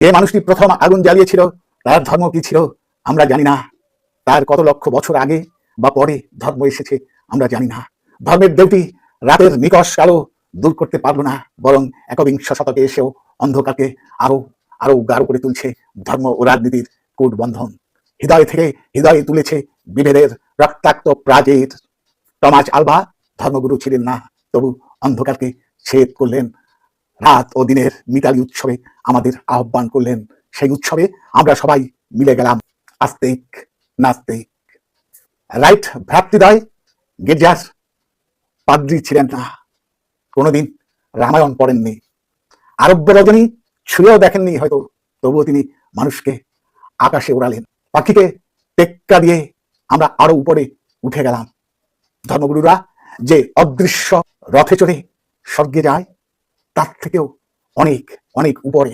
যে মানুষটি প্রথম আগুন জ্বালিয়েছিল তার ধর্ম কি ছিল আমরা জানি না। তার কত লক্ষ বছর আগে বা পরে ধর্ম এসেছে আমরা জানি না। ধর্মের দেউটি রাতের নিকষ আলো দূর করতে পারলো না, বরং একবিংশ শতকে এসেও অন্ধকারকে আরো আরো গাঢ় করে তুলছে ধর্ম ও রাজনীতির কূট বন্ধন। হৃদয় থেকে হৃদয়ে তুলেছে বিভেদের রক্তাক্ত প্রাচীর। টমাস আলভা ধর্মগুরু ছিলেন না, তবু অন্ধকারকে ছেদ করলেন। রাত ও দিনের মিতালি উৎসবে আমাদের আহ্বান করলেন। সেই উৎসবে আমরা সবাই মিলে গেলাম, আস্তিক নাস্তিক। রাইট ভ্রাতৃদ্বয় গির্জার পাদ্রী ছিলেন না, কোনোদিন রামায়ণ পড়েননি, আরব্য রজনী ছুঁয়েও দেখেননি হয়তো, তবুও তিনি মানুষকে আকাশে উড়ালেন। পাখিকে টেক্কা দিয়ে আমরা আরো উপরে উঠে গেলাম। ধর্মগুরুরা যে অদৃশ্য রথে চড়ে স্বর্গে যায় তার থেকেও অনেক অনেক উপরে।